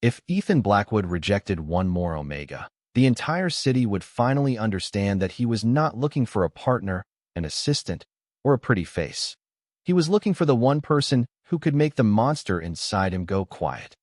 If Ethan Blackwood rejected one more Omega, the entire city would finally understand that he was not looking for a partner, an assistant, or a pretty face. He was looking for the one person who could make the monster inside him go quiet.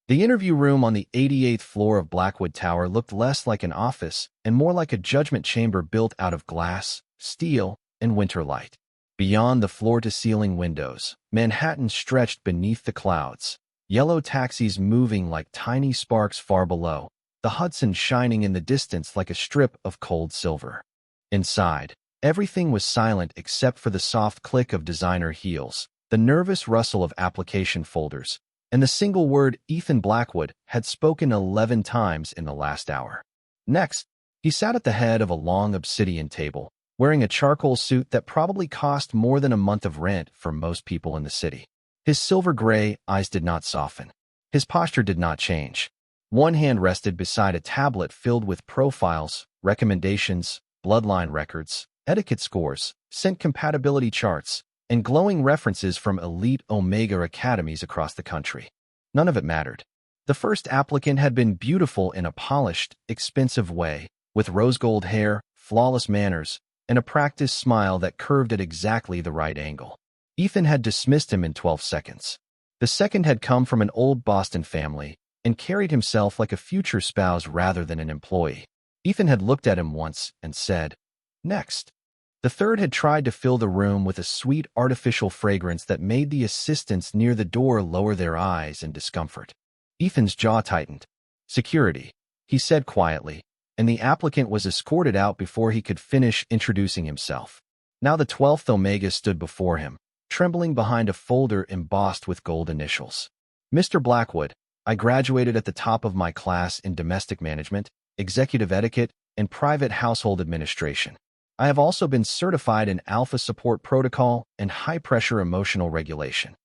The interview room on the 88th floor of Blackwood Tower looked less like an office and more like a judgment chamber built out of glass, steel, and winter light. Beyond the floor-to-ceiling windows, Manhattan stretched beneath the clouds, yellow taxis moving like tiny sparks far below, the Hudson shining in the distance like a strip of cold silver. Inside, everything was silent except for the soft click of designer heels, the nervous rustle of application folders, and the single word Ethan Blackwood had spoken 11 times in the last hour. Next, he sat at the head of a long obsidian table, wearing a charcoal suit that probably cost more than a month of rent for most people in the city. His silver-gray eyes did not soften. His posture did not change. One hand rested beside a tablet filled with profiles, recommendations, bloodline records, etiquette scores, scent compatibility charts, and glowing references from elite Omega academies across the country. None of it mattered. The first applicant had been beautiful in a polished, expensive way, with rose-gold hair, flawless manners, and a practiced smile that curved at exactly the right angle. Ethan had dismissed him in 12 seconds. The second had come from an old Boston family and carried himself like a future spouse rather than an employee. Ethan had looked at him once and said, "Next." The third had tried to fill the room with a sweet artificial fragrance that made the assistants near the door lower their eyes in discomfort. Ethan's jaw tightened. "Security," he said quietly, and the applicant was escorted out before he could finish introducing himself. Now the 12th Omega stood before him, trembling behind a folder embossed with gold initials. "Mr. Blackwood, I graduated at the top of my class in domestic management, executive etiquette, and private household administration. I have also been certified in Alpha Support Protocol and high-pressure emotional regulation."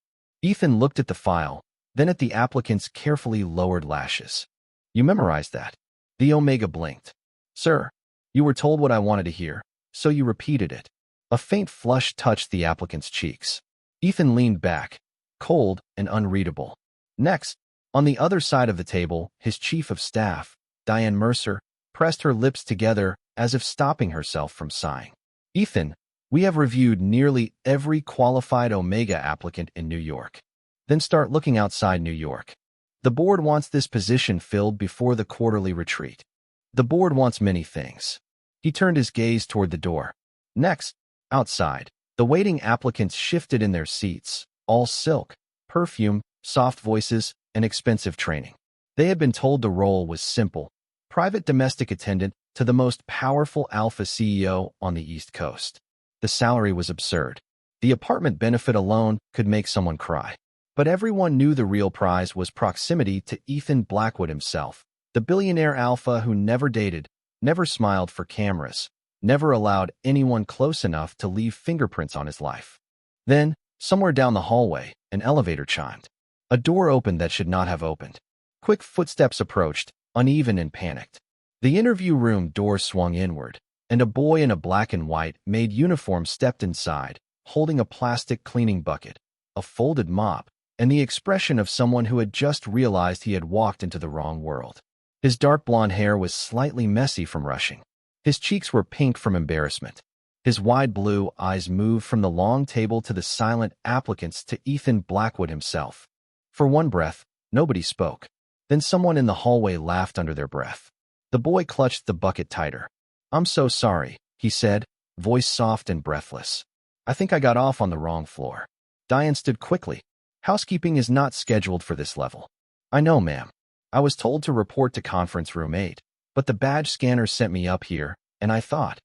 Ethan looked at the file, then at the applicant's carefully lowered lashes. "You memorized that?" The Omega blinked. "Sir, you were told what I wanted to hear, so you repeated it." A faint flush touched the applicant's cheeks. Ethan leaned back, cold and unreadable. Next, on the other side of the table, his chief of staff, Diane Mercer, pressed her lips together as if stopping herself from sighing. "Ethan, we have reviewed nearly every qualified Omega applicant in New York. Then start looking outside New York. The board wants this position filled before the quarterly retreat. The board wants many things." He turned his gaze toward the door. Next, outside, the waiting applicants shifted in their seats, all silk, perfume, soft voices, and expensive training. They had been told the role was simple: private domestic attendant to the most powerful alpha CEO on the East Coast. The salary was absurd. The apartment benefit alone could make someone cry. But everyone knew the real prize was proximity to Ethan Blackwood himself, the billionaire alpha who never dated, never smiled for cameras, never allowed anyone close enough to leave fingerprints on his life. Then, somewhere down the hallway, an elevator chimed. A door opened that should not have opened. Quick footsteps approached, uneven and panicked. The interview room door swung inward, and a boy in a black and white Maid uniform stepped inside, holding a plastic cleaning bucket, a folded mop, and the expression of someone who had just realized he had walked into the wrong world. His dark blonde hair was slightly messy from rushing. His cheeks were pink from embarrassment. His wide blue eyes moved from the long table to the silent applicants to Ethan Blackwood himself. For one breath, nobody spoke. Then someone in the hallway laughed under their breath. The boy clutched the bucket tighter. "I'm so sorry," he said, voice soft and breathless. "I think I got off on the wrong floor." Diane stood quickly. "Housekeeping is not scheduled for this level." "I know, ma'am. I was told to report to conference room 8, but the badge scanner sent me up here, and I thought."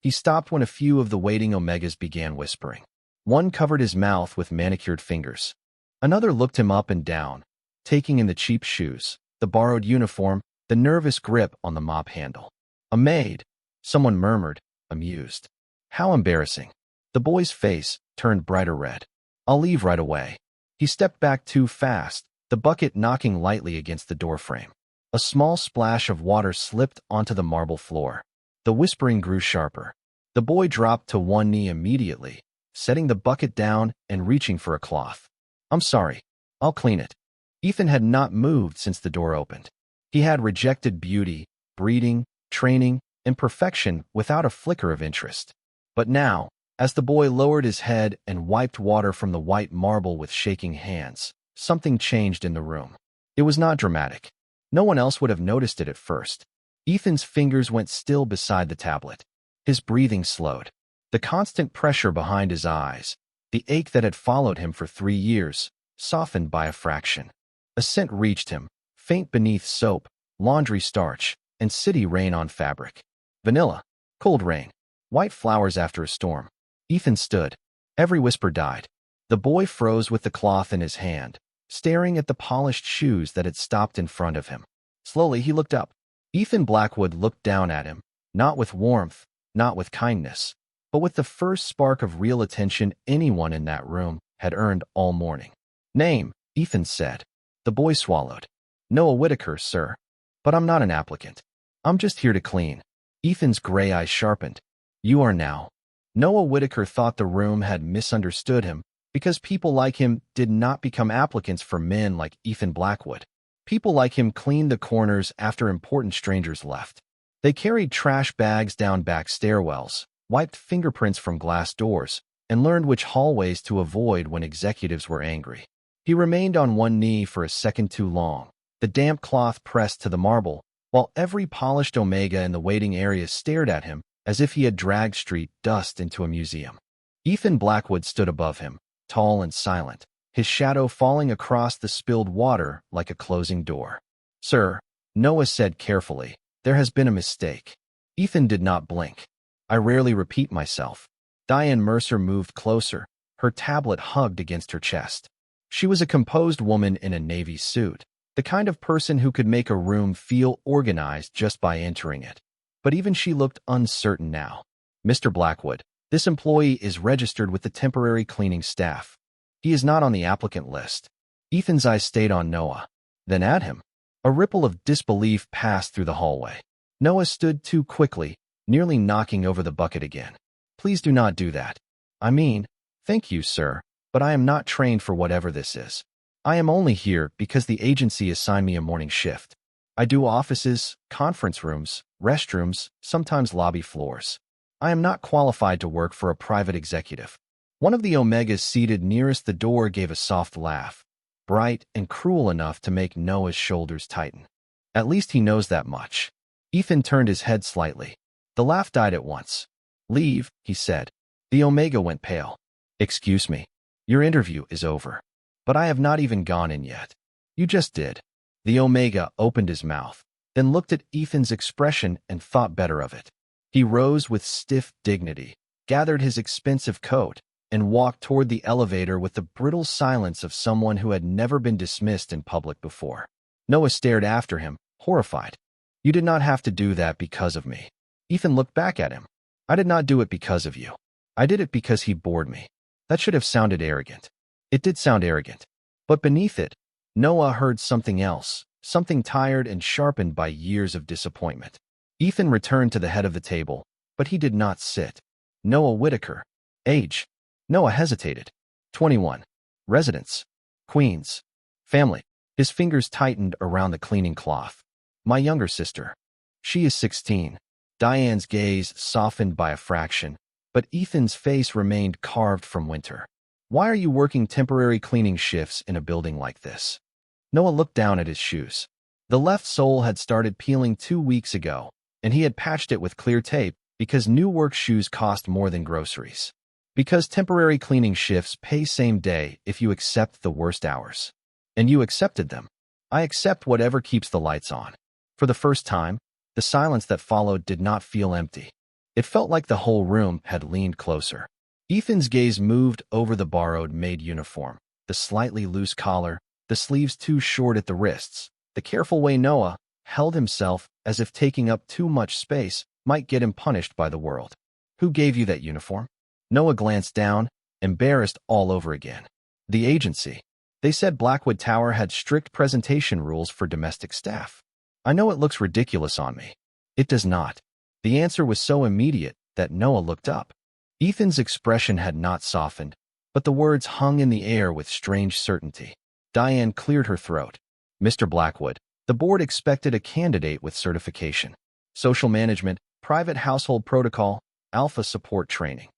He stopped when a few of the waiting Omegas began whispering. One covered his mouth with manicured fingers. Another looked him up and down, taking in the cheap shoes, the borrowed uniform, the nervous grip on the mop handle. "A maid," someone murmured, amused. "How embarrassing." The boy's face turned brighter red. "I'll leave right away." He stepped back too fast, the bucket knocking lightly against the doorframe. A small splash of water slipped onto the marble floor. The whispering grew sharper. The boy dropped to one knee immediately, setting the bucket down and reaching for a cloth. "I'm sorry. I'll clean it." Ethan had not moved since the door opened. He had rejected beauty, breeding, training, and perfection without a flicker of interest. But now, as the boy lowered his head and wiped water from the white marble with shaking hands, something changed in the room. It was not dramatic. No one else would have noticed it at first. Ethan's fingers went still beside the tablet. His breathing slowed. The constant pressure behind his eyes, the ache that had followed him for 3 years, softened by a fraction. A scent reached him, faint beneath soap, laundry starch, and city rain on fabric. Vanilla, cold rain, white flowers after a storm. Ethan stood. Every whisper died. The boy froze with the cloth in his hand, staring at the polished shoes that had stopped in front of him. Slowly he looked up. Ethan Blackwood looked down at him, not with warmth, not with kindness, but with the first spark of real attention anyone in that room had earned all morning. "Name," Ethan said. The boy swallowed. "Noah Whitaker, sir. But I'm not an applicant. I'm just here to clean." Ethan's gray eyes sharpened. "You are now." Noah Whitaker thought the room had misunderstood him because people like him did not become applicants for men like Ethan Blackwood. People like him cleaned the corners after important strangers left. They carried trash bags down back stairwells, wiped fingerprints from glass doors, and learned which hallways to avoid when executives were angry. He remained on one knee for a second too long, the damp cloth pressed to the marble, while every polished omega in the waiting area stared at him as if he had dragged street dust into a museum. Ethan Blackwood stood above him, tall and silent, his shadow falling across the spilled water like a closing door. "Sir," Noah said carefully, "there has been a mistake." Ethan did not blink. "I rarely repeat myself." Diane Mercer moved closer, her tablet hugged against her chest. She was a composed woman in a navy suit, the kind of person who could make a room feel organized just by entering it. But even she looked uncertain now. "Mr. Blackwood, this employee is registered with the temporary cleaning staff. He is not on the applicant list." Ethan's eyes stayed on Noah, then at him. A ripple of disbelief passed through the hallway. Noah stood too quickly, nearly knocking over the bucket again. "Please do not do that. I mean, thank you, sir, but I am not trained for whatever this is. I am only here because the agency assigned me a morning shift. I do offices, conference rooms, restrooms, sometimes lobby floors. I am not qualified to work for a private executive." One of the Omegas seated nearest the door gave a soft laugh, bright and cruel enough to make Noah's shoulders tighten. "At least he knows that much." Ethan turned his head slightly. The laugh died at once. "Leave," he said. The Omega went pale. "Excuse me. Your interview is over. But I have not even gone in yet." "You just did." The Omega opened his mouth, then looked at Ethan's expression and thought better of it. He rose with stiff dignity, gathered his expensive coat, and walked toward the elevator with the brittle silence of someone who had never been dismissed in public before. Noah stared after him, horrified. "You did not have to do that because of me." Ethan looked back at him. "I did not do it because of you. I did it because he bored me." That should have sounded arrogant. It did sound arrogant. But beneath it, Noah heard something else, something tired and sharpened by years of disappointment. Ethan returned to the head of the table, but he did not sit. "Noah Whitaker." "Age?" Noah hesitated. 21. "Residence?" "Queens." "Family?" His fingers tightened around the cleaning cloth. "My younger sister. She is 16. Diane's gaze softened by a fraction, but Ethan's face remained carved from winter. "Why are you working temporary cleaning shifts in a building like this?" Noah looked down at his shoes. The left sole had started peeling 2 weeks ago, and he had patched it with clear tape because new work shoes cost more than groceries. "Because temporary cleaning shifts pay same day if you accept the worst hours." "And you accepted them." "I accept whatever keeps the lights on." For the first time, the silence that followed did not feel empty. It felt like the whole room had leaned closer. Ethan's gaze moved over the borrowed Maid uniform, the slightly loose collar, the sleeves too short at the wrists, the careful way Noah held himself as if taking up too much space might get him punished by the world. "Who gave you that uniform?" Noah glanced down, embarrassed all over again. "The agency. They said Blackwood Tower had strict presentation rules for domestic staff. I know it looks ridiculous on me." "It does not." The answer was so immediate that Noah looked up. Ethan's expression had not softened, but the words hung in the air with strange certainty. Diane cleared her throat. Mr. Blackwood, the board expected a candidate with certification. Social management, private household protocol, alpha support training.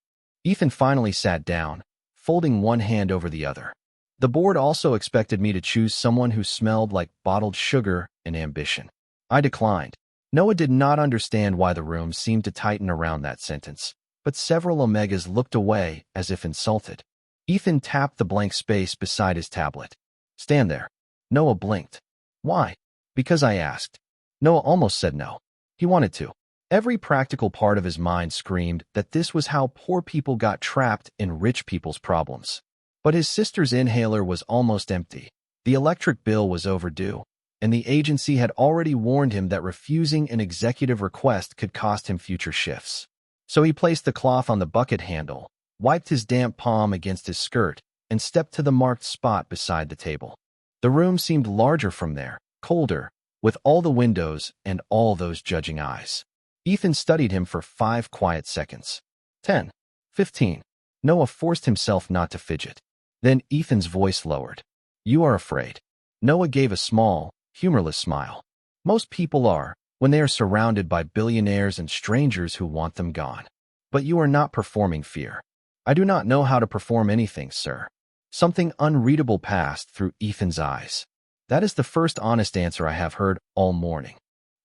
Ethan finally sat down, folding one hand over the other. The board also expected me to choose someone who smelled like bottled sugar and ambition. I declined. Noah did not understand why the room seemed to tighten around that sentence, but several Omegas looked away as if insulted. Ethan tapped the blank space beside his tablet. Stand there. Noah blinked. Why? Because I asked. Noah almost said no. He wanted to. Every practical part of his mind screamed that this was how poor people got trapped in rich people's problems. But his sister's inhaler was almost empty. The electric bill was overdue, and the agency had already warned him that refusing an executive request could cost him future shifts. So he placed the cloth on the bucket handle, wiped his damp palm against his skirt, and stepped to the marked spot beside the table. The room seemed larger from there, colder, with all the windows and all those judging eyes. Ethan studied him for 5 quiet seconds. 10. 15. Noah forced himself not to fidget. Then Ethan's voice lowered. You are afraid. Noah gave a small, humorless smile. Most people are, when they are surrounded by billionaires and strangers who want them gone. But you are not performing fear. I do not know how to perform anything, sir. Something unreadable passed through Ethan's eyes. That is the first honest answer I have heard all morning.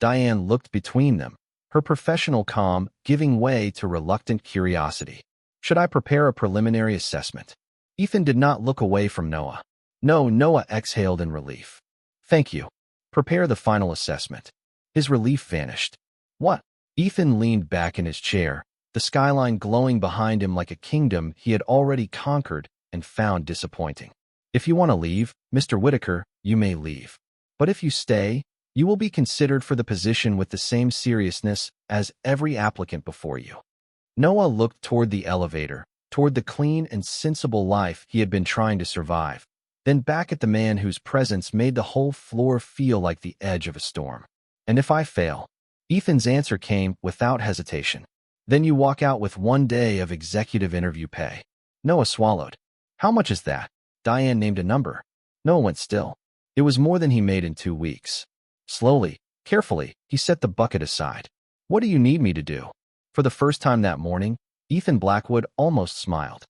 Diane looked between them, her professional calm giving way to reluctant curiosity. Should I prepare a preliminary assessment? Ethan did not look away from Noah. No, Noah exhaled in relief. Thank you. Prepare the final assessment. His relief vanished. What? Ethan leaned back in his chair, the skyline glowing behind him like a kingdom he had already conquered and found disappointing. If you want to leave, Mr. Whitaker, you may leave. But if you stay, you will be considered for the position with the same seriousness as every applicant before you. Noah looked toward the elevator, toward the clean and sensible life he had been trying to survive, then back at the man whose presence made the whole floor feel like the edge of a storm. And if I fail? Ethan's answer came without hesitation. Then you walk out with 1 day of executive interview pay. Noah swallowed. How much is that? Diane named a number. Noah went still. It was more than he made in 2 weeks. Slowly, carefully, he set the bucket aside. What do you need me to do? For the first time that morning, Ethan Blackwood almost smiled.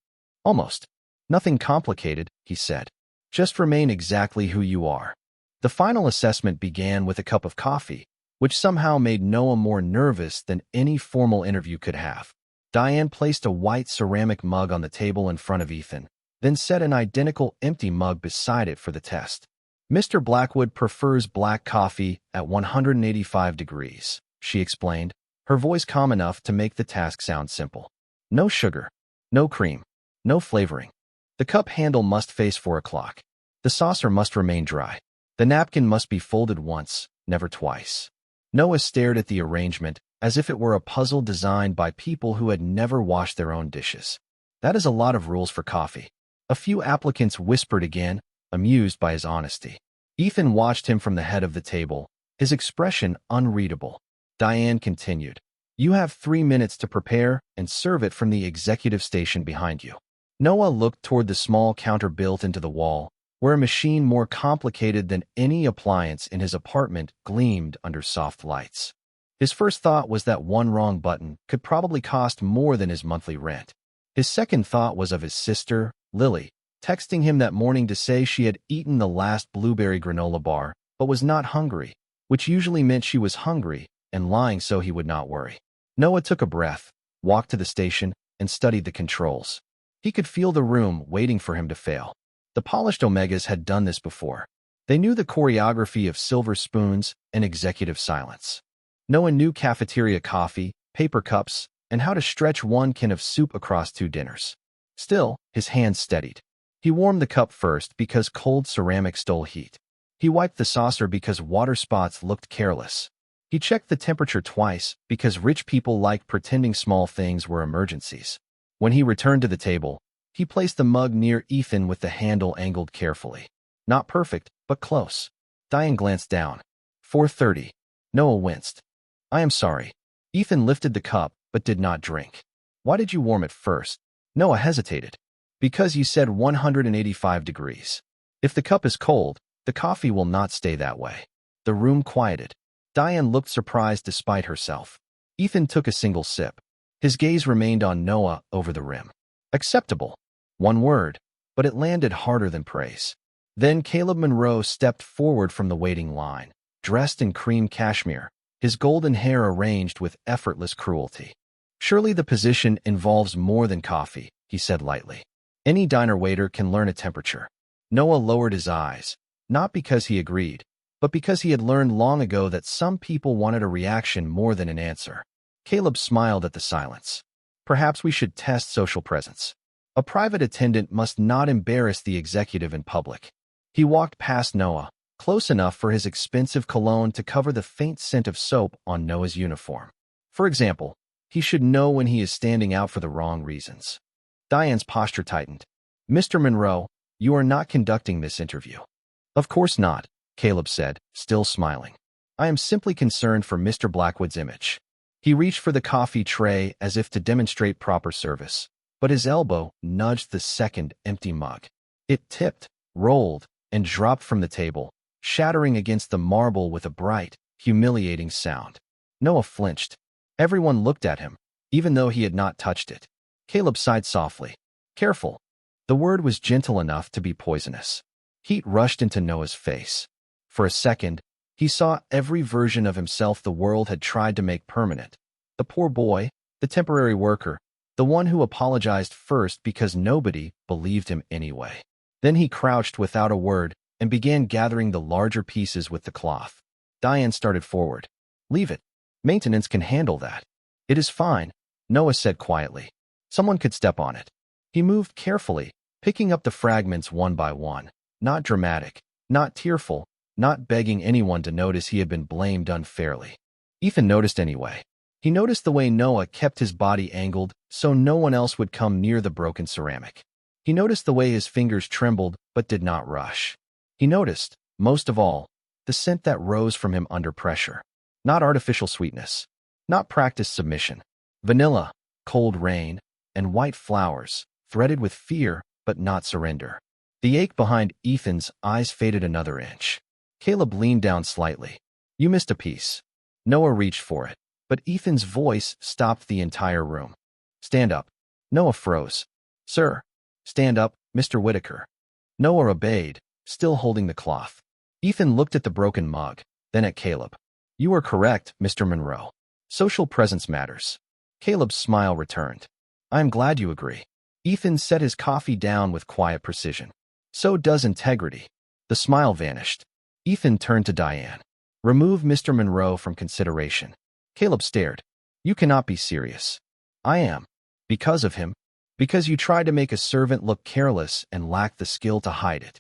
Almost. Nothing complicated, he said. Just remain exactly who you are. The final assessment began with a cup of coffee, which somehow made Noah more nervous than any formal interview could have. Diane placed a white ceramic mug on the table in front of Ethan, then set an identical empty mug beside it for the test. Mr. Blackwood prefers black coffee at 185 degrees, she explained, her voice calm enough to make the task sound simple. No sugar, no cream, no flavoring. The cup handle must face 4 o'clock. The saucer must remain dry. The napkin must be folded once, never twice. Noah stared at the arrangement as if it were a puzzle designed by people who had never washed their own dishes. That is a lot of rules for coffee. A few applicants whispered again, amused by his honesty. Ethan watched him from the head of the table, his expression unreadable. Diane continued. You have 3 minutes to prepare and serve it from the executive station behind you. Noah looked toward the small counter built into the wall, where a machine more complicated than any appliance in his apartment gleamed under soft lights. His first thought was that one wrong button could probably cost more than his monthly rent. His second thought was of his sister, Lily, texting him that morning to say she had eaten the last blueberry granola bar, but was not hungry, which usually meant she was hungry, and lying so he would not worry. Noah took a breath, walked to the station, and studied the controls. He could feel the room waiting for him to fail. The polished Omegas had done this before. They knew the choreography of silver spoons and executive silence. Noah knew cafeteria coffee, paper cups, and how to stretch 1 can of soup across 2 dinners. Still, his hands steadied. He warmed the cup first because cold ceramic stole heat. He wiped the saucer because water spots looked careless. He checked the temperature twice because rich people liked pretending small things were emergencies. When he returned to the table, he placed the mug near Ethan with the handle angled carefully. Not perfect, but close. Diane glanced down. 4:30. Noah winced. I am sorry. Ethan lifted the cup, but did not drink. Why did you warm it first? Noah hesitated. Because you said 185 degrees. If the cup is cold, The coffee will not stay that way. The room quieted. Diane looked surprised despite herself. Ethan took a single sip. His gaze remained on Noah over the rim. Acceptable. One word, but it landed harder than praise. Then Caleb Monroe stepped forward from the waiting line, dressed in cream cashmere, his golden hair arranged with effortless cruelty. Surely the position involves more than coffee, he said lightly. Any diner waiter can learn a temperature. Noah lowered his eyes, not because he agreed, but because he had learned long ago that some people wanted a reaction more than an answer. Caleb smiled at the silence. Perhaps we should test social presence. A private attendant must not embarrass the executive in public. He walked past Noah, close enough for his expensive cologne to cover the faint scent of soap on Noah's uniform. For example, he should know when he is standing out for the wrong reasons. Diane's posture tightened. Mr. Monroe, you are not conducting this interview. Of course not, Caleb said, still smiling. I am simply concerned for Mr. Blackwood's image. He reached for the coffee tray as if to demonstrate proper service, but his elbow nudged the second empty mug. It tipped, rolled, and dropped from the table, shattering against the marble with a bright, humiliating sound. Noah flinched. Everyone looked at him, even though he had not touched it. Caleb sighed softly. Careful. The word was gentle enough to be poisonous. Heat rushed into Noah's face. For a second, he saw every version of himself the world had tried to make permanent. The poor boy, the temporary worker, the one who apologized first because nobody believed him anyway. Then he crouched without a word and began gathering the larger pieces with the cloth. Diane started forward. Leave it. Maintenance can handle that. It is fine, Noah said quietly. Someone could step on it. He moved carefully, picking up the fragments one by one. Not dramatic, not tearful, not begging anyone to notice he had been blamed unfairly. Ethan noticed anyway. He noticed the way Noah kept his body angled so no one else would come near the broken ceramic. He noticed the way his fingers trembled but did not rush. He noticed, most of all, the scent that rose from him under pressure. Not artificial sweetness. Not practiced submission. Vanilla, cold rain, and white flowers, threaded with fear but not surrender. The ache behind Ethan's eyes faded another inch. Caleb leaned down slightly. You missed a piece. Noah reached for it, but Ethan's voice stopped the entire room. Stand up. Noah froze. Sir. Stand up, Mr. Whitaker. Noah obeyed, still holding the cloth. Ethan looked at the broken mug, then at Caleb. You are correct, Mr. Monroe. Social presence matters. Caleb's smile returned. I am glad you agree. Ethan set his coffee down with quiet precision. So does integrity. The smile vanished. Ethan turned to Diane. Remove Mr. Monroe from consideration. Caleb stared. You cannot be serious. I am. Because of him. Because you tried to make a servant look careless and lacked the skill to hide it.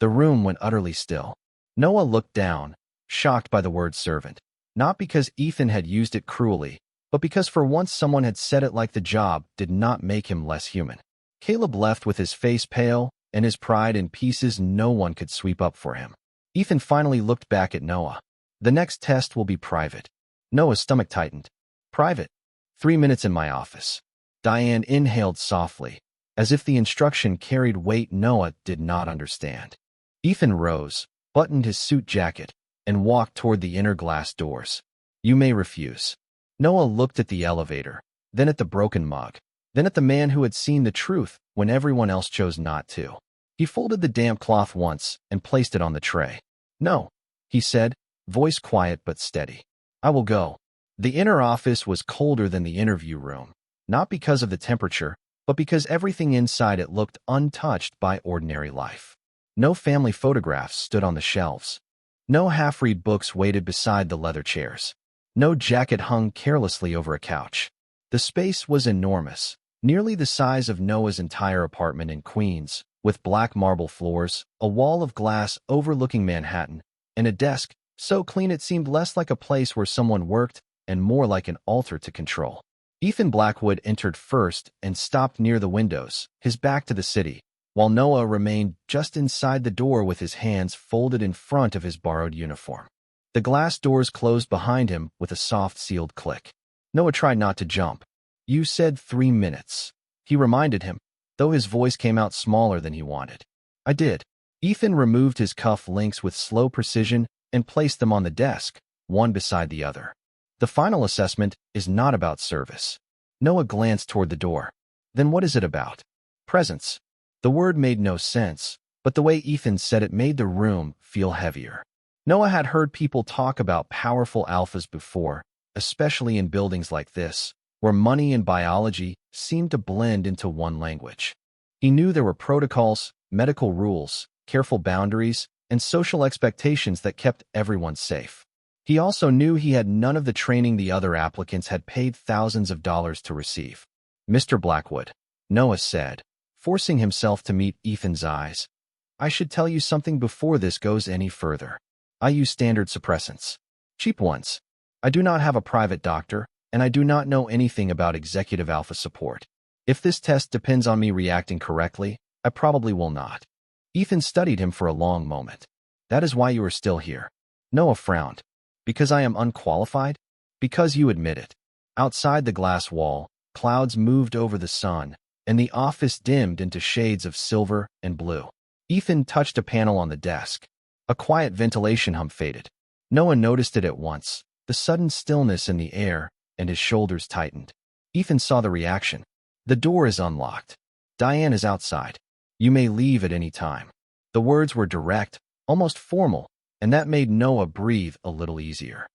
The room went utterly still. Noah looked down, shocked by the word servant. Not because Ethan had used it cruelly, but because for once someone had said it like the job did not make him less human. Caleb left with his face pale and his pride in pieces no one could sweep up for him. Ethan finally looked back at Noah. The next test will be private. Noah's stomach tightened. Private. 3 minutes in my office. Diane inhaled softly, as if the instruction carried weight Noah did not understand. Ethan rose, buttoned his suit jacket, and walked toward the inner glass doors. You may refuse. Noah looked at the elevator, then at the broken mug, then at the man who had seen the truth when everyone else chose not to. He folded the damp cloth once and placed it on the tray. No, he said, voice quiet but steady. I will go. The inner office was colder than the interview room, not because of the temperature, but because everything inside it looked untouched by ordinary life. No family photographs stood on the shelves. No half-read books waited beside the leather chairs. No jacket hung carelessly over a couch. The space was enormous, nearly the size of Noah's entire apartment in Queens, with black marble floors, a wall of glass overlooking Manhattan, and a desk so clean it seemed less like a place where someone worked and more like an altar to control. Ethan Blackwood entered first and stopped near the windows, his back to the city, while Noah remained just inside the door with his hands folded in front of his borrowed uniform. The glass doors closed behind him with a soft sealed click. Noah tried not to jump. You said 3 minutes. He reminded him, though his voice came out smaller than he wanted. I did. Ethan removed his cuff links with slow precision and placed them on the desk, one beside the other. The final assessment is not about service. Noah glanced toward the door. Then what is it about? Presence. The word made no sense, but the way Ethan said it made the room feel heavier. Noah had heard people talk about powerful alphas before, especially in buildings like this, where money and biology seemed to blend into one language. He knew there were protocols, medical rules, careful boundaries, and social expectations that kept everyone safe. He also knew he had none of the training the other applicants had paid thousands of dollars to receive. Mr. Blackwood, Noah said, forcing himself to meet Ethan's eyes. I should tell you something before this goes any further. I use standard suppressants. Cheap ones. I do not have a private doctor, and I do not know anything about executive alpha support. If this test depends on me reacting correctly, I probably will not. Ethan studied him for a long moment. That is why you are still here. Noah frowned. Because I am unqualified? Because you admit it. Outside the glass wall, clouds moved over the sun, and the office dimmed into shades of silver and blue. Ethan touched a panel on the desk. A quiet ventilation hum faded. Noah noticed it at once, the sudden stillness in the air, and his shoulders tightened. Ethan saw the reaction. The door is unlocked. Diane is outside. You may leave at any time. The words were direct, almost formal, and that made Noah breathe a little easier.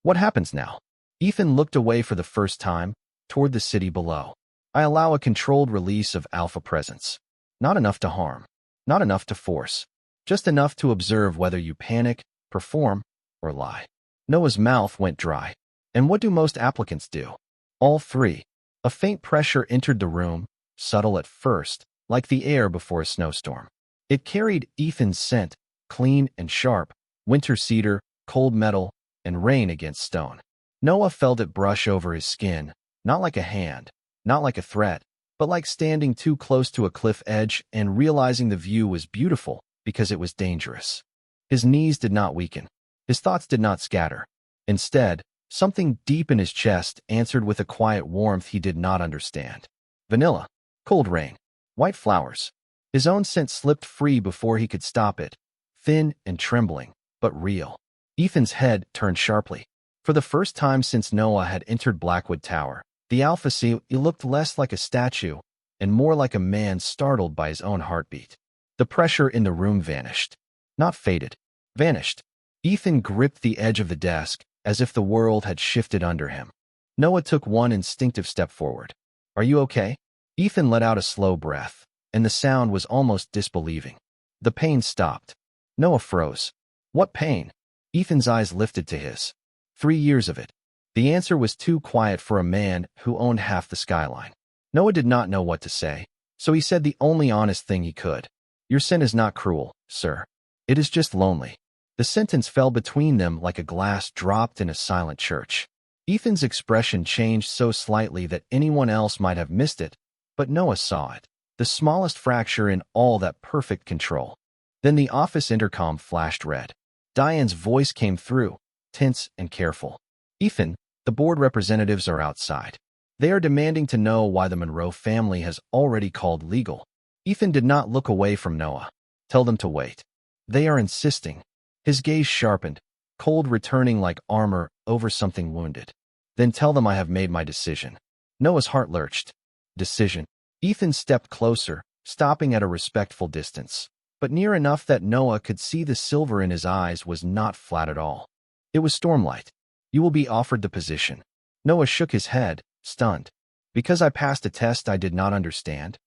What happens now? Ethan looked away for the first time, toward the city below. I allow a controlled release of alpha presence. Not enough to harm. Not enough to force. Just enough to observe whether you panic, perform, or lie. Noah's mouth went dry. And what do most applicants do? All three. A faint pressure entered the room, subtle at first, like the air before a snowstorm. It carried Ethan's scent, clean and sharp, winter cedar, cold metal, and rain against stone. Noah felt it brush over his skin, not like a hand, not like a threat, but like standing too close to a cliff edge and realizing the view was beautiful because it was dangerous. His knees did not weaken. His thoughts did not scatter. Instead, something deep in his chest answered with a quiet warmth he did not understand. Vanilla, cold rain, white flowers. His own scent slipped free before he could stop it, thin and trembling, but real. Ethan's head turned sharply. For the first time since Noah had entered Blackwood Tower, the Alpha Sea looked less like a statue and more like a man startled by his own heartbeat. The pressure in the room vanished. Not faded. Vanished. Ethan gripped the edge of the desk as if the world had shifted under him. Noah took one instinctive step forward. Are you okay? Ethan let out a slow breath, and the sound was almost disbelieving. The pain stopped. Noah froze. What pain? Ethan's eyes lifted to his. 3 years of it. The answer was too quiet for a man who owned half the skyline. Noah did not know what to say, so he said the only honest thing he could. Your sin is not cruel, sir. It is just lonely. The sentence fell between them like a glass dropped in a silent church. Ethan's expression changed so slightly that anyone else might have missed it, but Noah saw it. The smallest fracture in all that perfect control. Then the office intercom flashed red. Diane's voice came through, tense and careful. Ethan, the board representatives are outside. They are demanding to know why the Monroe family has already called legal. Ethan did not look away from Noah. Tell them to wait. They are insisting. His gaze sharpened, cold returning like armor over something wounded. Then tell them I have made my decision. Noah's heart lurched. Decision. Ethan stepped closer, stopping at a respectful distance, but near enough that Noah could see the silver in his eyes was not flat at all. It was stormlight. You will be offered the position. Noah shook his head, stunned. Because I passed a test I did not understand?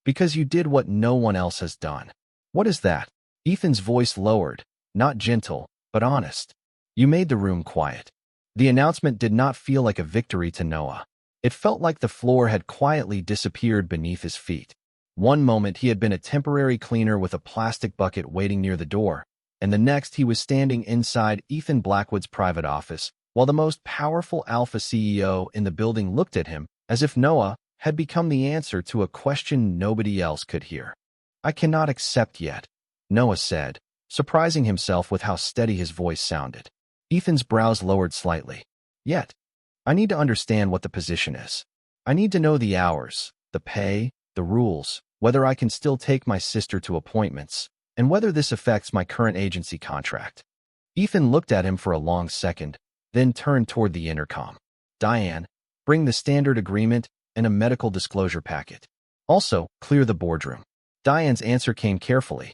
Because you did what no one else has done. What is that? Ethan's voice lowered, not gentle, but honest. You made the room quiet. The announcement did not feel like a victory to Noah. It felt like the floor had quietly disappeared beneath his feet. One moment he had been a temporary cleaner with a plastic bucket waiting near the door, and the next he was standing inside Ethan Blackwood's private office, while the most powerful alpha CEO in the building looked at him as if Noah had become the answer to a question nobody else could hear. I cannot accept yet, Noah said, surprising himself with how steady his voice sounded. Ethan's brows lowered slightly. Yet. I need to understand what the position is. I need to know the hours, the pay, the rules, whether I can still take my sister to appointments, and whether this affects my current agency contract. Ethan looked at him for a long second, then turned toward the intercom. Diane, bring the standard agreement and a medical disclosure packet. Also, clear the boardroom. Diane's answer came carefully.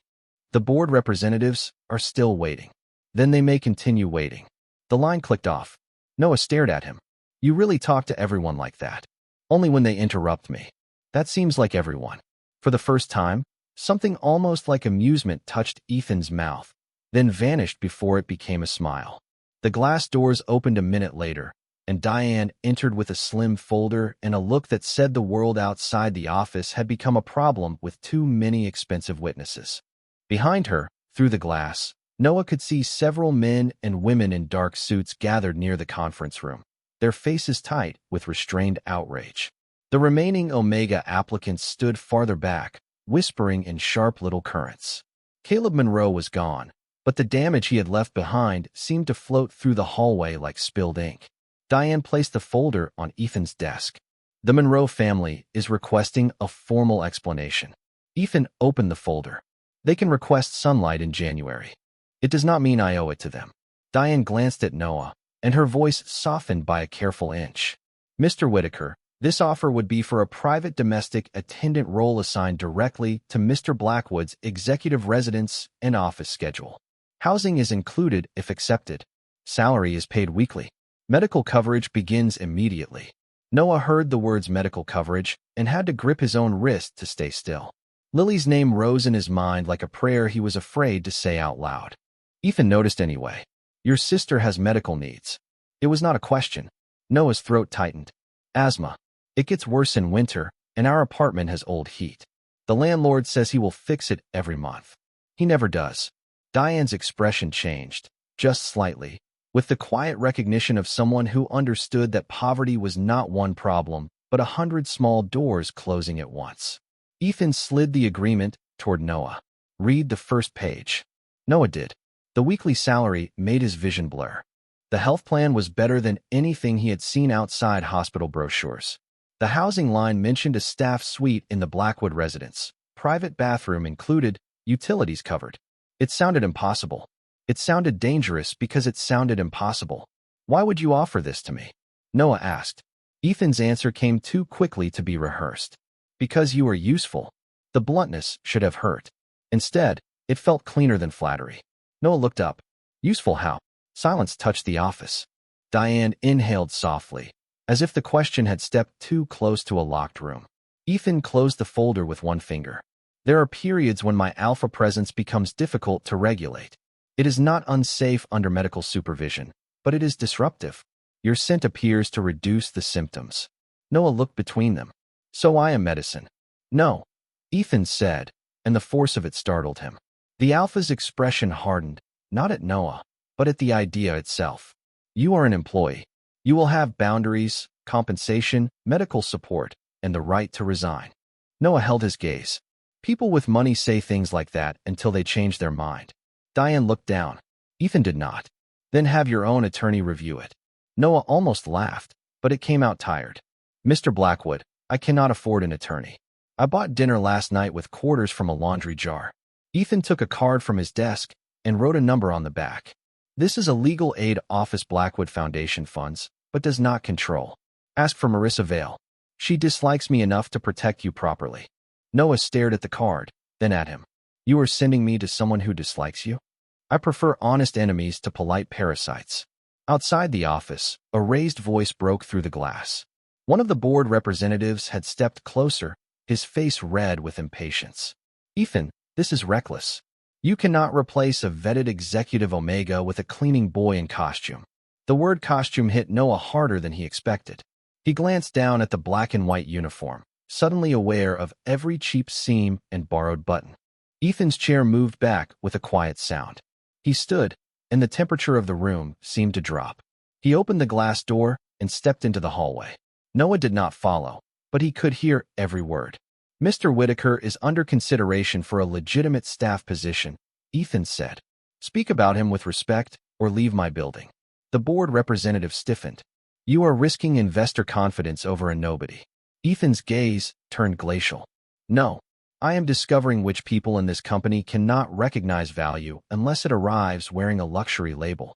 The board representatives are still waiting. Then they may continue waiting. The line clicked off. Noah stared at him. You really talk to everyone like that? Only when they interrupt me. That seems like everyone. For the first time, something almost like amusement touched Ethan's mouth, then vanished before it became a smile. The glass doors opened a minute later, and Diane entered with a slim folder and a look that said the world outside the office had become a problem with too many expensive witnesses. Behind her, through the glass, Noah could see several men and women in dark suits gathered near the conference room, their faces tight with restrained outrage. The remaining Omega applicants stood farther back, whispering in sharp little currents. Caleb Monroe was gone, but the damage he had left behind seemed to float through the hallway like spilled ink. Diane placed the folder on Ethan's desk. The Monroe family is requesting a formal explanation. Ethan opened the folder. They can request sunlight in January. It does not mean I owe it to them. Diane glanced at Noah, and her voice softened by a careful inch. Mr. Whitaker, this offer would be for a private domestic attendant role assigned directly to Mr. Blackwood's executive residence and office schedule. Housing is included if accepted. Salary is paid weekly. Medical coverage begins immediately. Noah heard the words medical coverage and had to grip his own wrist to stay still. Lily's name rose in his mind like a prayer he was afraid to say out loud. Ethan noticed anyway. Your sister has medical needs. It was not a question. Noah's throat tightened. Asthma. It gets worse in winter, and our apartment has old heat. The landlord says he will fix it every month. He never does. Diane's expression changed, just slightly, with the quiet recognition of someone who understood that poverty was not one problem, but 100 small doors closing at once. Ethan slid the agreement toward Noah. Read the first page. Noah did. The weekly salary made his vision blur. The health plan was better than anything he had seen outside hospital brochures. The housing line mentioned a staff suite in the Blackwood residence, private bathroom included, utilities covered. It sounded impossible. It sounded dangerous because it sounded impossible. Why would you offer this to me? Noah asked. Ethan's answer came too quickly to be rehearsed. Because you are useful. The bluntness should have hurt. Instead, it felt cleaner than flattery. Noah looked up. Useful how? Silence touched the office. Diane inhaled softly, as if the question had stepped too close to a locked room. Ethan closed the folder with one finger. There are periods when my alpha presence becomes difficult to regulate. It is not unsafe under medical supervision, but it is disruptive. Your scent appears to reduce the symptoms. Noah looked between them. So I am medicine. No, Ethan said, and the force of it startled him. The alpha's expression hardened, not at Noah, but at the idea itself. You are an employee. You will have boundaries, compensation, medical support, and the right to resign. Noah held his gaze. People with money say things like that until they change their mind. Diane looked down. Ethan did not. Then have your own attorney review it. Noah almost laughed, but it came out tired. Mr. Blackwood, I cannot afford an attorney. I bought dinner last night with quarters from a laundry jar. Ethan took a card from his desk and wrote a number on the back. This is a legal aid office Blackwood Foundation funds, but does not control. Ask for Marissa Vale. She dislikes me enough to protect you properly. Noah stared at the card, then at him. You are sending me to someone who dislikes you? I prefer honest enemies to polite parasites. Outside the office, a raised voice broke through the glass. One of the board representatives had stepped closer, his face red with impatience. Ethan, this is reckless. You cannot replace a vetted executive Omega with a cleaning boy in costume. The word costume hit Noah harder than he expected. He glanced down at the black and white uniform, suddenly aware of every cheap seam and borrowed button. Ethan's chair moved back with a quiet sound. He stood, and the temperature of the room seemed to drop. He opened the glass door and stepped into the hallway. Noah did not follow, but he could hear every word. Mr. Whitaker is under consideration for a legitimate staff position, Ethan said. Speak about him with respect or leave my building. The board representative stiffened. You are risking investor confidence over a nobody. Ethan's gaze turned glacial. No. I am discovering which people in this company cannot recognize value unless it arrives wearing a luxury label.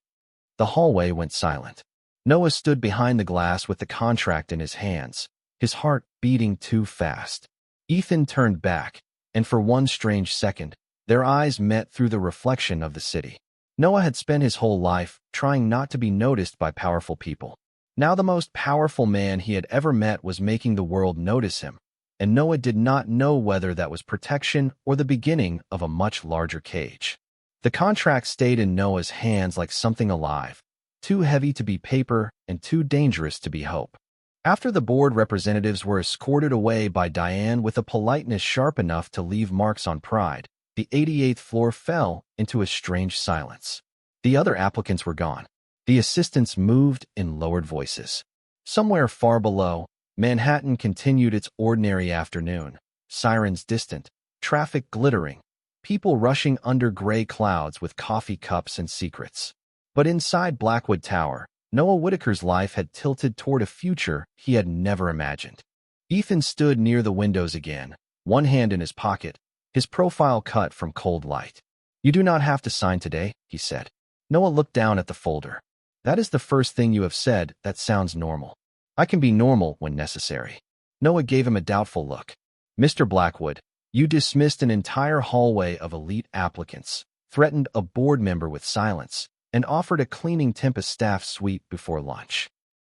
The hallway went silent. Noah stood behind the glass with the contract in his hands, his heart beating too fast. Ethan turned back, and for one strange second, their eyes met through the reflection of the city. Noah had spent his whole life trying not to be noticed by powerful people. Now the most powerful man he had ever met was making the world notice him, and Noah did not know whether that was protection or the beginning of a much larger cage. The contract stayed in Noah's hands like something alive, too heavy to be paper and too dangerous to be hope. After the board representatives were escorted away by Diane with a politeness sharp enough to leave marks on pride, the 88th floor fell into a strange silence. The other applicants were gone. The assistants moved in lowered voices. Somewhere far below, Manhattan continued its ordinary afternoon, sirens distant, traffic glittering, people rushing under gray clouds with coffee cups and secrets. But inside Blackwood Tower, Noah Whitaker's life had tilted toward a future he had never imagined. Ethan stood near the windows again, one hand in his pocket, his profile cut from cold light. "You do not have to sign today," he said. Noah looked down at the folder. "That is the first thing you have said that sounds normal. I can be normal when necessary." Noah gave him a doubtful look. "Mr. Blackwood, you dismissed an entire hallway of elite applicants, threatened a board member with silence, and offered a cleaning Tempest staff suite before lunch.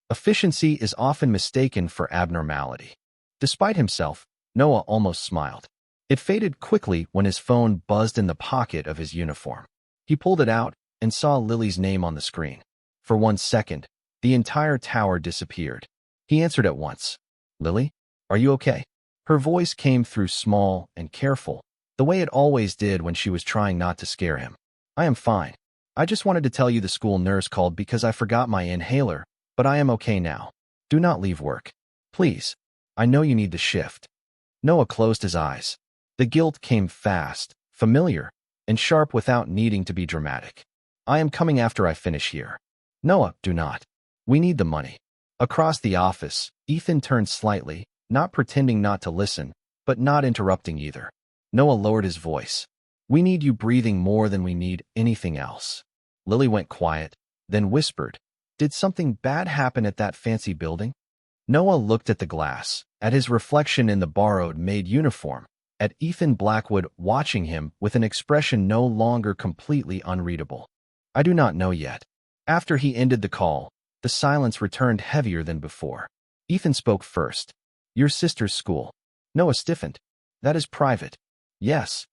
Efficiency is often mistaken for abnormality." Despite himself, Noah almost smiled. It faded quickly when his phone buzzed in the pocket of his uniform. He pulled it out and saw Lily's name on the screen. For 1 second, the entire tower disappeared. He answered at once. "Lily, are you okay?" Her voice came through small and careful, the way it always did when she was trying not to scare him. "I am fine. I just wanted to tell you the school nurse called because I forgot my inhaler, but I am okay now. Do not leave work. Please. I know you need the shift." Noah closed his eyes. The guilt came fast, familiar, and sharp without needing to be dramatic. "I am coming after I finish here." "Noah, do not. We need the money." Across the office, Ethan turned slightly, not pretending not to listen, but not interrupting either. Noah lowered his voice. "We need you breathing more than we need anything else." Lily went quiet, then whispered, "Did something bad happen at that fancy building?" Noah looked at the glass, at his reflection in the borrowed Maid uniform, at Ethan Blackwood watching him with an expression no longer completely unreadable. "I do not know yet." After he ended the call, the silence returned heavier than before. Ethan spoke first. "Your sister's school." Noah stiffened. "That is private." "Yes."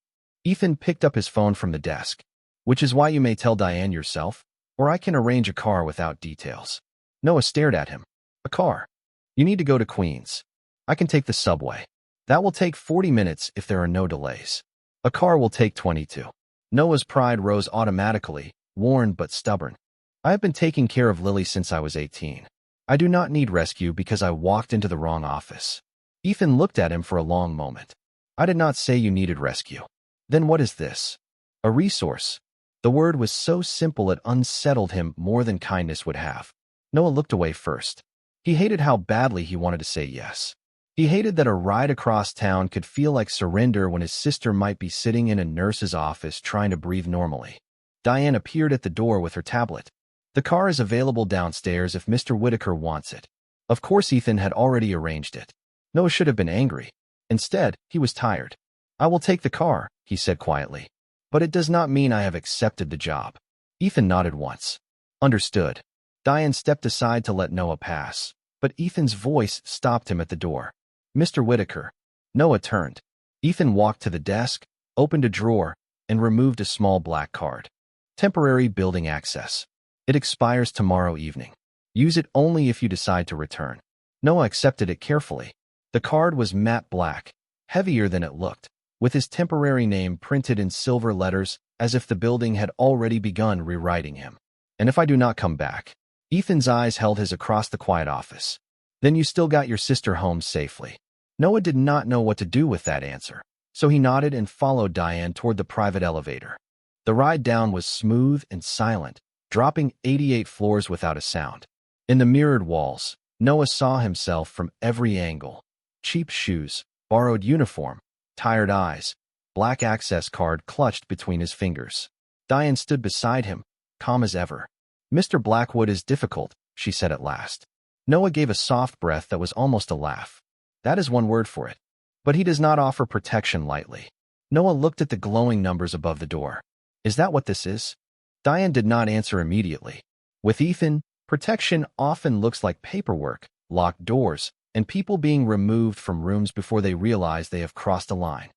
Ethan picked up his phone from the desk. "Which is why you may tell Diane yourself, or I can arrange a car without details." Noah stared at him. "A car? You need to go to Queens. I can take the subway. That will take 40 minutes if there are no delays. A car will take 22. Noah's pride rose automatically, worn but stubborn. "I have been taking care of Lily since I was 18. I do not need rescue because I walked into the wrong office." Ethan looked at him for a long moment. "I did not say you needed rescue." "Then what is this?" "A resource." The word was so simple it unsettled him more than kindness would have. Noah looked away first. He hated how badly he wanted to say yes. He hated that a ride across town could feel like surrender when his sister might be sitting in a nurse's office trying to breathe normally. Diane appeared at the door with her tablet. "The car is available downstairs if Mr. Whitaker wants it." Of course Ethan had already arranged it. Noah should have been angry. Instead, he was tired. "I will take the car," he said quietly. "But it does not mean I have accepted the job." Ethan nodded once. "Understood." Diane stepped aside to let Noah pass, but Ethan's voice stopped him at the door. "Mr. Whitaker." Noah turned. Ethan walked to the desk, opened a drawer, and removed a small black card. "Temporary building access. It expires tomorrow evening. Use it only if you decide to return." Noah accepted it carefully. The card was matte black, heavier than it looked, with his temporary name printed in silver letters as if the building had already begun rewriting him. "And if I do not come back?" Ethan's eyes held his across the quiet office. "Then you still got your sister home safely." Noah did not know what to do with that answer, so he nodded and followed Diane toward the private elevator. The ride down was smooth and silent, dropping 88 floors without a sound. In the mirrored walls, Noah saw himself from every angle. Cheap shoes, borrowed uniform, tired eyes, black access card clutched between his fingers. Diane stood beside him, calm as ever. "Mr. Blackwood is difficult," she said at last. Noah gave a soft breath that was almost a laugh. "That is one word for it. But he does not offer protection lightly." Noah looked at the glowing numbers above the door. "Is that what this is?" Diane did not answer immediately. With Ethan, protection often looks like paperwork, locked doors, and people being removed from rooms before they realize they have crossed a line.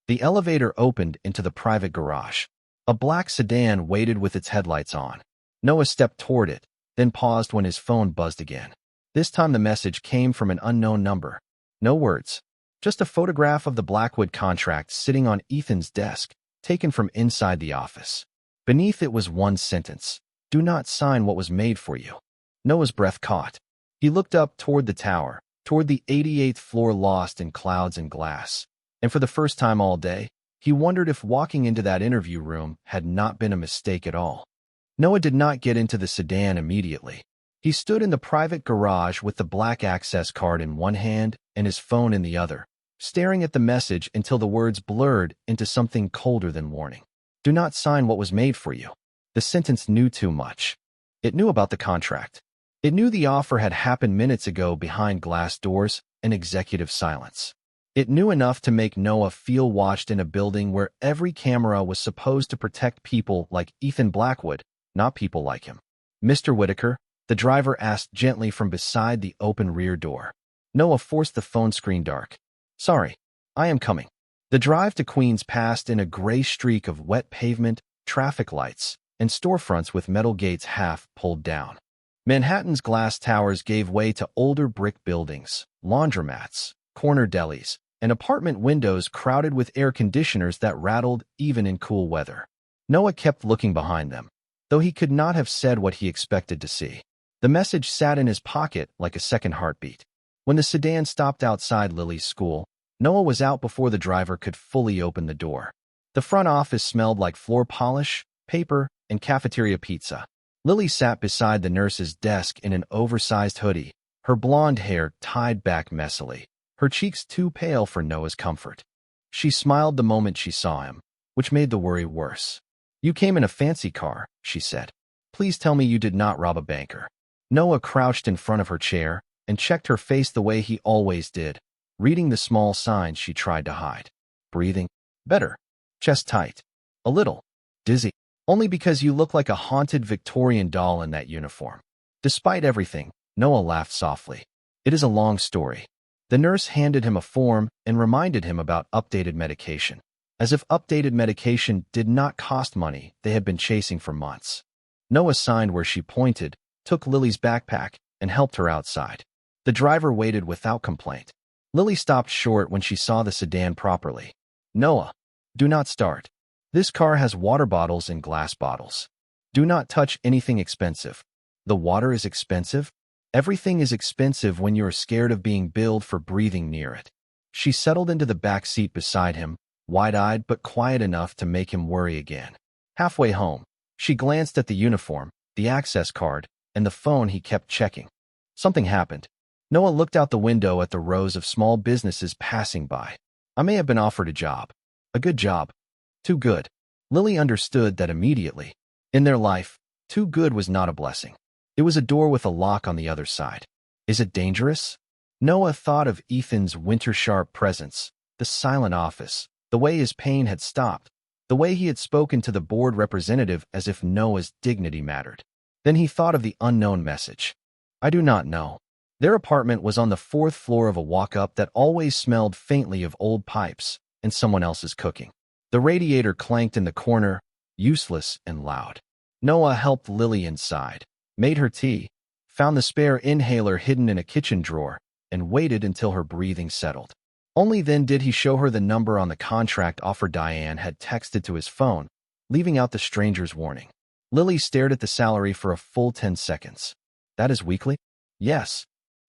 The elevator opened into the private garage. A black sedan waited with its headlights on. Noah stepped toward it, then paused when his phone buzzed again. This time the message came from an unknown number. No words, just a photograph of the Blackwood contract sitting on Ethan's desk, taken from inside the office. Beneath it was one sentence: "Do not sign what was made for you." Noah's breath caught. He looked up toward the tower, toward the 88th floor lost in clouds and glass. And for the first time all day, he wondered if walking into that interview room had not been a mistake at all. Noah did not get into the sedan immediately. He stood in the private garage with the black access card in one hand and his phone in the other, staring at the message until the words blurred into something colder than warning. "Do not sign what was made for you." The sentence knew too much. It knew about the contract. It knew the offer had happened minutes ago behind glass doors and executive silence. It knew enough to make Noah feel watched in a building where every camera was supposed to protect people like Ethan Blackwood, not people like him. "Mr. Whitaker," the driver asked gently from beside the open rear door. Noah forced the phone screen dark. "Sorry, I am coming." The drive to Queens passed in a gray streak of wet pavement, traffic lights, and storefronts with metal gates half pulled down. Manhattan's glass towers gave way to older brick buildings, laundromats, corner delis, and apartment windows crowded with air conditioners that rattled even in cool weather. Noah kept looking behind them, though he could not have said what he expected to see. The message sat in his pocket like a second heartbeat. When the sedan stopped outside Lily's school, Noah was out before the driver could fully open the door. The front office smelled like floor polish, paper, and cafeteria pizza. Lily sat beside the nurse's desk in an oversized hoodie, her blonde hair tied back messily, her cheeks too pale for Noah's comfort. She smiled the moment she saw him, which made the worry worse. "You came in a fancy car," she said. "Please tell me you did not rob a banker." Noah crouched in front of her chair and checked her face the way he always did, reading the small signs she tried to hide. Breathing better, chest tight, a little dizzy, only because you look like a haunted Victorian doll in that uniform. Despite everything, Noah laughed softly. "It is a long story." The nurse handed him a form and reminded him about updated medication. As if updated medication did not cost money they had been chasing for months. Noah signed where she pointed, took Lily's backpack, and helped her outside. The driver waited without complaint. Lily stopped short when she saw the sedan properly. "Noah, do not start. This car has water bottles and glass bottles. Do not touch anything expensive." "The water is expensive?" "Everything is expensive when you are scared of being billed for breathing near it." She settled into the back seat beside him, wide-eyed but quiet enough to make him worry again. Halfway home, she glanced at the uniform, the access card, and the phone he kept checking. Something happened. Noah looked out the window at the rows of small businesses passing by. "I may have been offered a job. A good job. Too good." Lily understood that immediately. In their life, too good was not a blessing. It was a door with a lock on the other side. Is it dangerous? Noah thought of Ethan's winter-sharp presence, the silent office, the way his pain had stopped, the way he had spoken to the board representative as if Noah's dignity mattered. Then he thought of the unknown message. "I do not know." Their apartment was on the 4th floor of a walk-up that always smelled faintly of old pipes and someone else's cooking. The radiator clanked in the corner, useless and loud. Noah helped Lily inside, made her tea, found the spare inhaler hidden in a kitchen drawer, and waited until her breathing settled. Only then did he show her the number on the contract offer Diane had texted to his phone, leaving out the stranger's warning. Lily stared at the salary for a full 10 seconds. "That is weekly?" "Yes."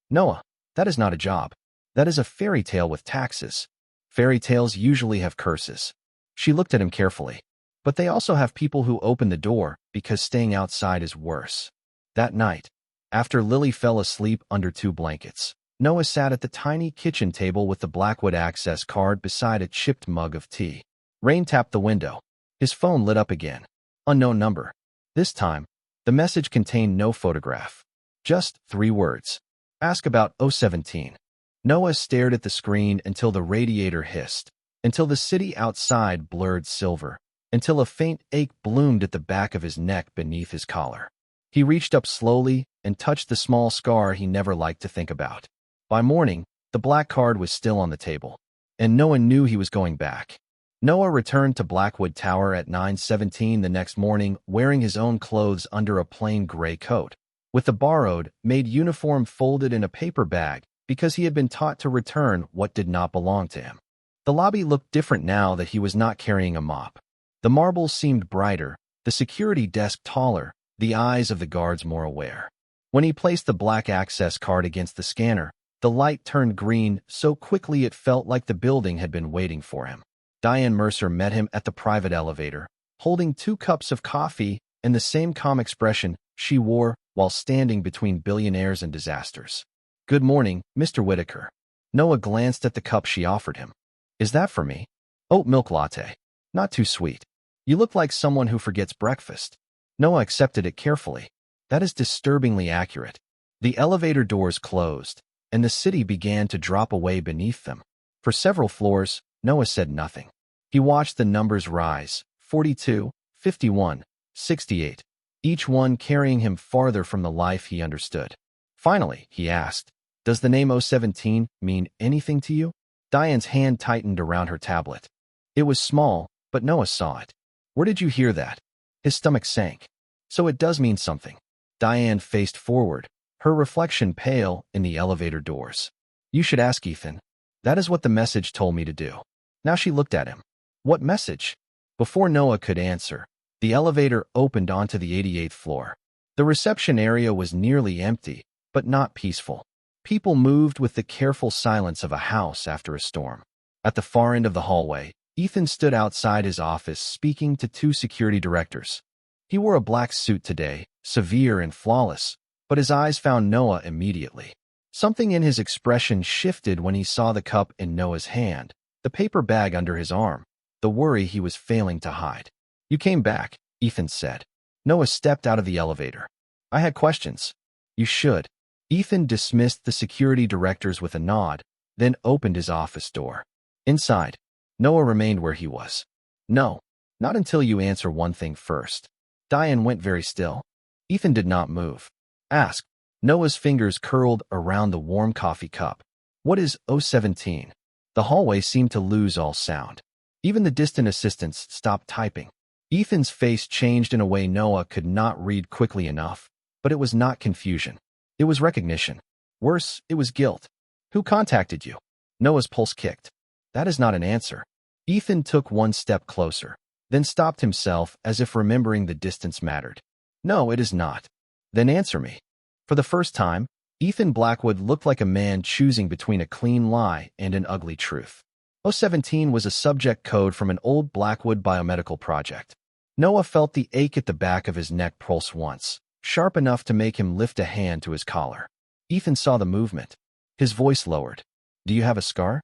"Noah, that is not a job. That is a fairy tale with taxes. Fairy tales usually have curses." She looked at him carefully. "But they also have people who open the door because staying outside is worse." That night, after Lily fell asleep under 2 blankets, Noah sat at the tiny kitchen table with the Blackwood access card beside a chipped mug of tea. Rain tapped the window. His phone lit up again. Unknown number. This time, the message contained no photograph. Just 3 words. Ask about 017. Noah stared at the screen until the radiator hissed, until the city outside blurred silver, until a faint ache bloomed at the back of his neck beneath his collar. He reached up slowly and touched the small scar he never liked to think about. By morning, the black card was still on the table, and Noah knew he was going back. Noah returned to Blackwood Tower at 9:17 the next morning, wearing his own clothes under a plain gray coat, with the borrowed, Maid uniform folded in a paper bag because he had been taught to return what did not belong to him. The lobby looked different now that he was not carrying a mop. The marbles seemed brighter, the security desk taller, the eyes of the guards more aware. When he placed the black access card against the scanner, the light turned green so quickly it felt like the building had been waiting for him. Diane Mercer met him at the private elevator, holding 2 cups of coffee and the same calm expression she wore while standing between billionaires and disasters. "Good morning, Mr. Whitaker." Noah glanced at the cup she offered him. "Is that for me?" "Oat milk latte. Not too sweet." "You look like someone who forgets breakfast." Noah accepted it carefully. That is disturbingly accurate. The elevator doors closed, and the city began to drop away beneath them. For several floors, Noah said nothing. He watched the numbers rise, 42, 51, 68, each one carrying him farther from the life he understood. Finally, he asked, "Does the name 017 mean anything to you?" Diane's hand tightened around her tablet. It was small, but Noah saw it. "Where did you hear that?" His stomach sank. "So it does mean something." Diane faced forward, her reflection pale in the elevator doors. "You should ask Ethan. That is what the message told me to do." Now she looked at him. "What message?" Before Noah could answer, the elevator opened onto the 88th floor. The reception area was nearly empty, but not peaceful. People moved with the careful silence of a house after a storm. At the far end of the hallway, Ethan stood outside his office speaking to 2 security directors. He wore a black suit today, severe and flawless, but his eyes found Noah immediately. Something in his expression shifted when he saw the cup in Noah's hand, the paper bag under his arm, the worry he was failing to hide. "You came back," Ethan said. Noah stepped out of the elevator. "I had questions." "You should." Ethan dismissed the security directors with a nod, then opened his office door. Inside, Noah remained where he was. "No, not until you answer one thing first." Diane went very still. Ethan did not move. "Ask." Noah's fingers curled around the warm coffee cup. "What is 017? The hallway seemed to lose all sound. Even the distant assistants stopped typing. Ethan's face changed in a way Noah could not read quickly enough, but it was not confusion. It was recognition. Worse, it was guilt. "Who contacted you?" Noah's pulse kicked. That is not an answer. Ethan took one step closer, then stopped himself as if remembering the distance mattered. "No, it is not." "Then answer me." For the first time, Ethan Blackwood looked like a man choosing between a clean lie and an ugly truth. 017 was a subject code from an old Blackwood biomedical project. Noah felt the ache at the back of his neck pulse once, sharp enough to make him lift a hand to his collar. Ethan saw the movement. His voice lowered. "Do you have a scar?"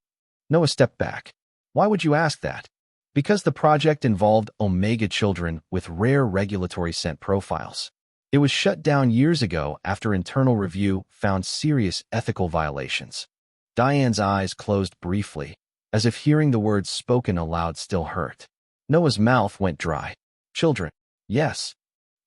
Noah stepped back. "Why would you ask that?" "Because the project involved Omega children with rare regulatory scent profiles. It was shut down years ago after internal review found serious ethical violations." Diane's eyes closed briefly, as if hearing the words spoken aloud still hurt. Noah's mouth went dry. "Children. Yes."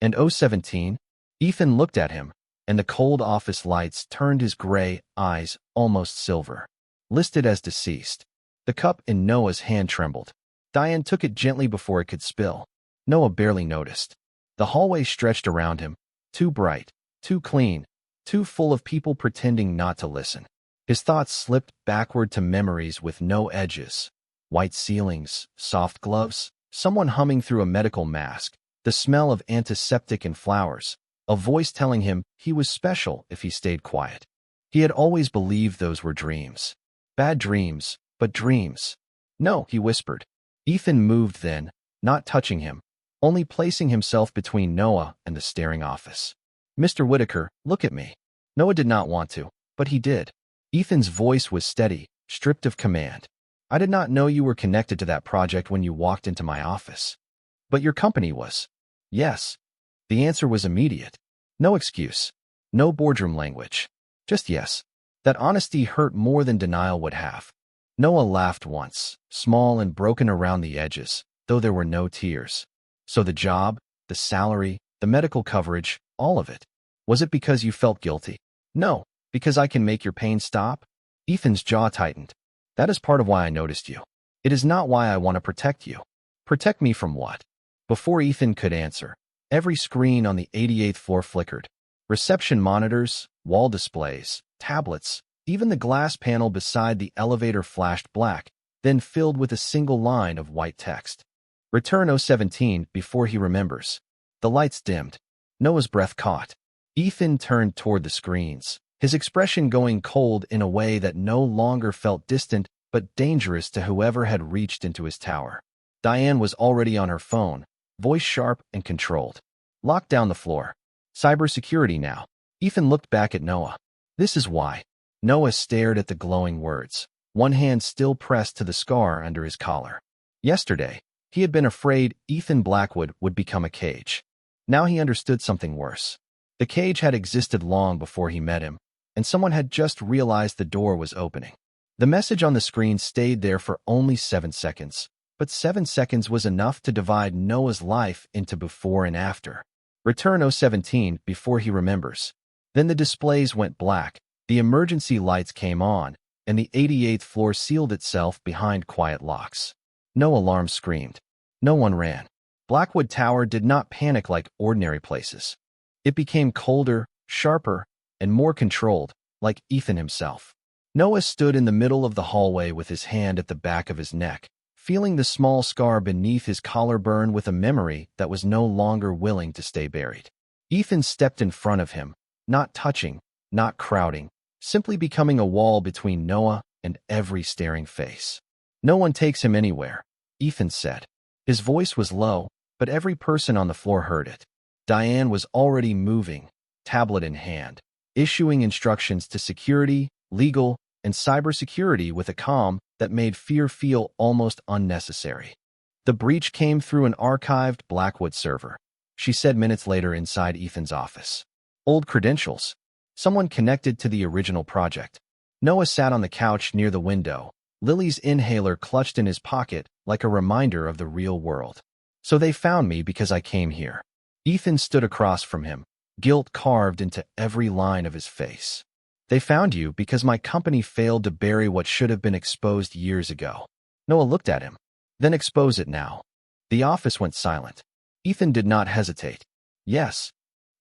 "And 017? Ethan looked at him, and the cold office lights turned his gray eyes almost silver. "Listed as deceased." The cup in Noah's hand trembled. Diane took it gently before it could spill. Noah barely noticed. The hallway stretched around him, too bright, too clean, too full of people pretending not to listen. His thoughts slipped backward to memories with no edges. White ceilings, soft gloves, someone humming through a medical mask, the smell of antiseptic and flowers, a voice telling him he was special if he stayed quiet. He had always believed those were dreams. Bad dreams, but dreams. "No," he whispered. Ethan moved then, not touching him, only placing himself between Noah and the staring office. "Mr. Whitaker, look at me." Noah did not want to, but he did. Ethan's voice was steady, stripped of command. "I did not know you were connected to that project when you walked into my office. But your company was." "Yes." The answer was immediate. No excuse. No boardroom language. Just yes. That honesty hurt more than denial would have. Noah laughed once, small and broken around the edges, though there were no tears. "So the job, the salary, the medical coverage, all of it. Was it because you felt guilty?" "No, because I can make your pain stop." Ethan's jaw tightened. "That is part of why I noticed you. It is not why I want to protect you." "Protect me from what?" Before Ethan could answer, every screen on the 88th floor flickered. Reception monitors, wall displays, tablets, even the glass panel beside the elevator flashed black, then filled with a single line of white text. "Return 017 before he remembers." The lights dimmed. Noah's breath caught. Ethan turned toward the screens, his expression going cold in a way that no longer felt distant but dangerous to whoever had reached into his tower. Diane was already on her phone, voice sharp and controlled. "Lock down the floor. Cybersecurity now." Ethan looked back at Noah. "This is why." Noah stared at the glowing words, one hand still pressed to the scar under his collar. Yesterday, he had been afraid Ethan Blackwood would become a cage. Now he understood something worse. The cage had existed long before he met him, and someone had just realized the door was opening. The message on the screen stayed there for only 7 seconds, but 7 seconds was enough to divide Noah's life into before and after. "Return 017 before he remembers." Then the displays went black, the emergency lights came on, and the 88th floor sealed itself behind quiet locks. No alarm screamed. No one ran. Blackwood Tower did not panic like ordinary places. It became colder, sharper, and more controlled, like Ethan himself. Noah stood in the middle of the hallway with his hand at the back of his neck, feeling the small scar beneath his collar burn with a memory that was no longer willing to stay buried. Ethan stepped in front of him, not touching, not crowding, simply becoming a wall between Noah and every staring face. "No one takes him anywhere," Ethan said. His voice was low, but every person on the floor heard it. Diane was already moving, tablet in hand, issuing instructions to security, legal, and cybersecurity with a calm that made fear feel almost unnecessary. "The breach came through an archived Blackwood server," she said minutes later inside Ethan's office. "Old credentials. Someone connected to the original project." Noah sat on the couch near the window, Lily's inhaler clutched in his pocket like a reminder of the real world. "So they found me because I came here." Ethan stood across from him, guilt carved into every line of his face. "They found you because my company failed to bury what should have been exposed years ago." Noah looked at him. "Then expose it now." The office went silent. Ethan did not hesitate. Yes.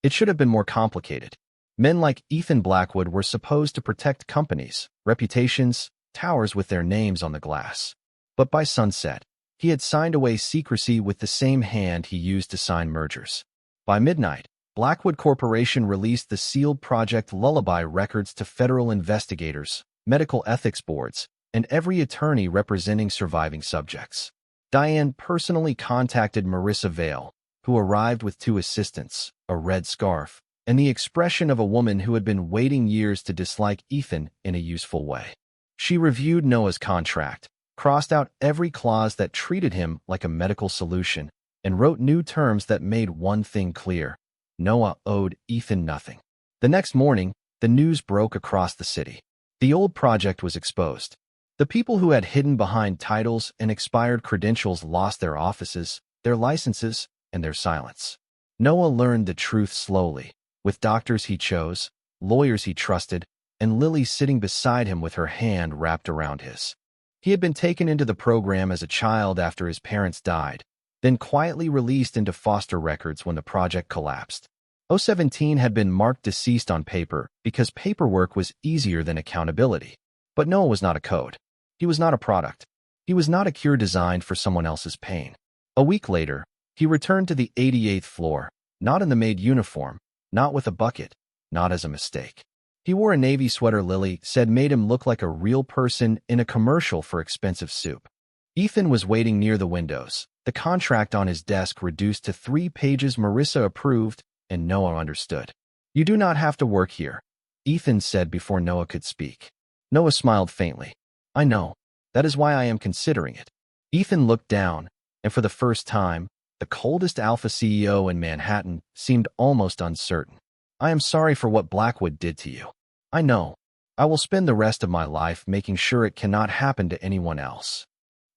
It should have been more complicated. Men like Ethan Blackwood were supposed to protect companies, reputations, towers with their names on the glass. But by sunset, he had signed away secrecy with the same hand he used to sign mergers. By midnight, Blackwood Corporation released the sealed Project Lullaby records to federal investigators, medical ethics boards, and every attorney representing surviving subjects. Diane personally contacted Marissa Vale, who arrived with 2 assistants, a red scarf, and the expression of a woman who had been waiting years to dislike Ethan in a useful way. She reviewed Noah's contract, crossed out every clause that treated him like a medical solution, and wrote new terms that made one thing clear: Noah owed Ethan nothing. The next morning, the news broke across the city. The old project was exposed. The people who had hidden behind titles and expired credentials lost their offices, their licenses, and their silence. Noah learned the truth slowly, with doctors he chose, lawyers he trusted, and Lily sitting beside him with her hand wrapped around his. He had been taken into the program as a child after his parents died, then quietly released into foster records when the project collapsed. 017 had been marked deceased on paper because paperwork was easier than accountability. But Noah was not a code. He was not a product. He was not a cure designed for someone else's pain. A week later, he returned to the 88th floor, not in the Maid uniform, not with a bucket, not as a mistake. He wore a navy sweater Lily said made him look like a real person in a commercial for expensive soup. Ethan was waiting near the windows, the contract on his desk reduced to 3 pages Marissa approved, and Noah understood. "You do not have to work here," Ethan said before Noah could speak. Noah smiled faintly. I know. That is why I am considering it. Ethan looked down, and for the first time, the coldest alpha CEO in Manhattan seemed almost uncertain. I am sorry for what Blackwood did to you. I know. I will spend the rest of my life making sure it cannot happen to anyone else.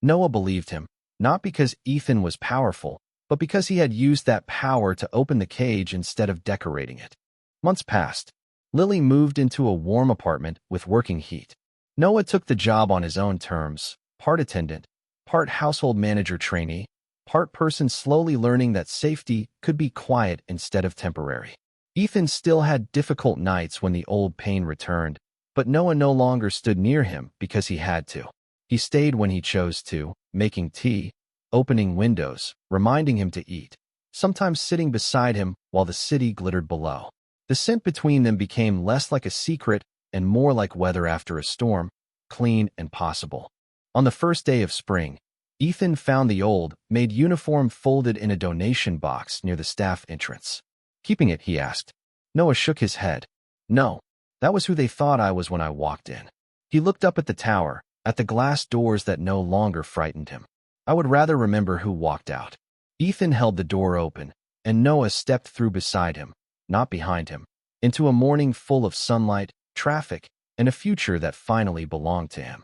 Noah believed him, not because Ethan was powerful, but because he had used that power to open the cage instead of decorating it. Months passed. Lily moved into a warm apartment with working heat. Noah took the job on his own terms, part attendant, part household manager trainee, part person slowly learning that safety could be quiet instead of temporary. Ethan still had difficult nights when the old pain returned, but Noah no longer stood near him because he had to. He stayed when he chose to, making tea, opening windows, reminding him to eat, sometimes sitting beside him while the city glittered below. The scent between them became less like a secret and more like weather after a storm, clean and possible. On the first day of spring, Ethan found the old, Maid uniform folded in a donation box near the staff entrance. Keeping it, he asked. Noah shook his head. No, that was who they thought I was when I walked in. He looked up at the tower, at the glass doors that no longer frightened him. I would rather remember who walked out. Ethan held the door open, and Noah stepped through beside him, not behind him, into a morning full of sunlight, traffic, and a future that finally belonged to him.